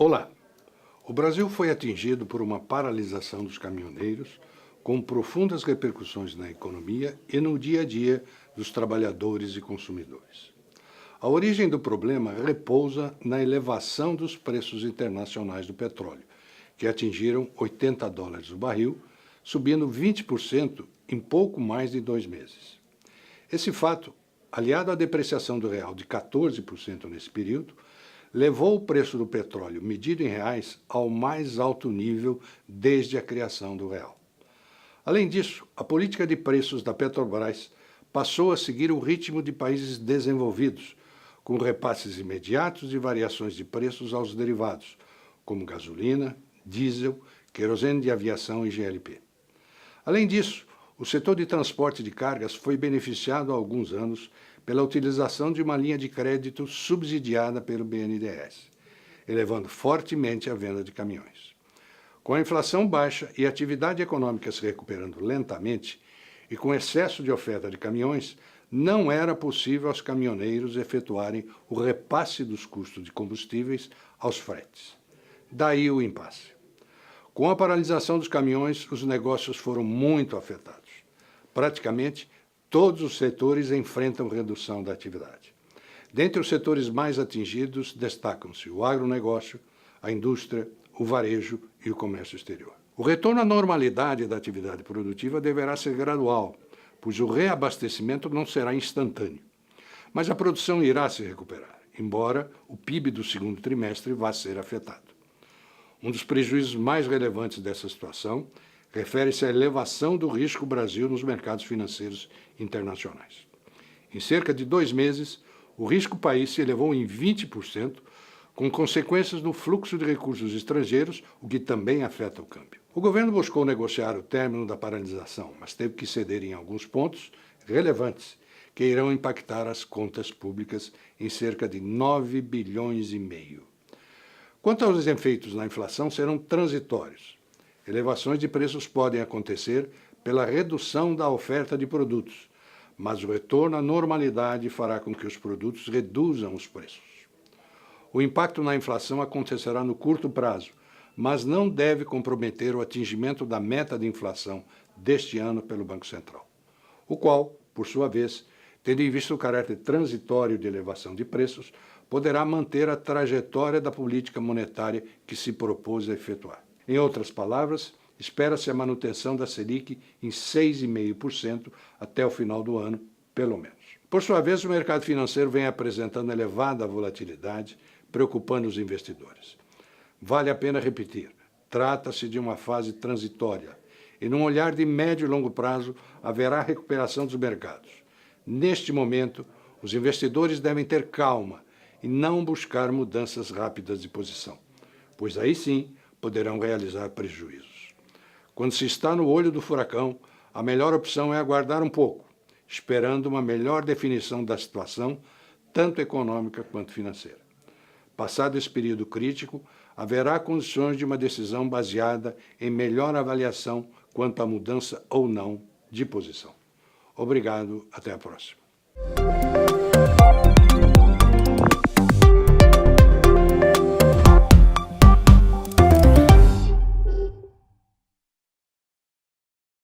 Olá! O Brasil foi atingido por uma paralisação dos caminhoneiros, com profundas repercussões na economia e no dia a dia dos trabalhadores e consumidores. A origem do problema repousa na elevação dos preços internacionais do petróleo, que atingiram $80 o barril, subindo 20% em pouco mais de 2 meses. Esse fato, aliado à depreciação do real de 14% nesse período, levou o preço do petróleo, medido em reais, ao mais alto nível desde a criação do real. Além disso, a política de preços da Petrobras passou a seguir o ritmo de países desenvolvidos, com repasses imediatos de variações de preços aos derivados, como gasolina, diesel, querosene de aviação e GLP. Além disso, o setor de transporte de cargas foi beneficiado há alguns anos pela utilização de uma linha de crédito subsidiada pelo BNDES, elevando fortemente a venda de caminhões. Com a inflação baixa e a atividade econômica se recuperando lentamente, e com excesso de oferta de caminhões, não era possível aos caminhoneiros efetuarem o repasse dos custos de combustíveis aos fretes. Daí o impasse. Com a paralisação dos caminhões, os negócios foram muito afetados. Praticamente, todos os setores enfrentam redução da atividade. Dentre os setores mais atingidos, destacam-se o agronegócio, a indústria, o varejo e o comércio exterior. O retorno à normalidade da atividade produtiva deverá ser gradual, pois o reabastecimento não será instantâneo. Mas a produção irá se recuperar, embora o PIB do segundo trimestre vá ser afetado. Um dos prejuízos mais relevantes dessa situação refere-se à elevação do risco Brasil nos mercados financeiros internacionais. Em cerca de 2 meses, o risco país se elevou em 20%, com consequências no fluxo de recursos estrangeiros, o que também afeta o câmbio. O governo buscou negociar o término da paralisação, mas teve que ceder em alguns pontos relevantes, que irão impactar as contas públicas em cerca de 9 bilhões e meio. Quanto aos efeitos na inflação, serão transitórios. Elevações de preços podem acontecer pela redução da oferta de produtos, mas o retorno à normalidade fará com que os produtos reduzam os preços. O impacto na inflação acontecerá no curto prazo, mas não deve comprometer o atingimento da meta de inflação deste ano pelo Banco Central, o qual, por sua vez, tendo em vista o caráter transitório de elevação de preços, poderá manter a trajetória da política monetária que se propôs a efetuar. Em outras palavras, espera-se a manutenção da Selic em 6,5% até o final do ano, pelo menos. Por sua vez, o mercado financeiro vem apresentando elevada volatilidade, preocupando os investidores. Vale a pena repetir, trata-se de uma fase transitória, e num olhar de médio e longo prazo haverá recuperação dos mercados. Neste momento, os investidores devem ter calma e não buscar mudanças rápidas de posição, pois aí sim poderão realizar prejuízos. Quando se está no olho do furacão, a melhor opção é aguardar um pouco, esperando uma melhor definição da situação, tanto econômica quanto financeira. Passado esse período crítico, haverá condições de uma decisão baseada em melhor avaliação quanto à mudança ou não de posição. Obrigado, até a próxima.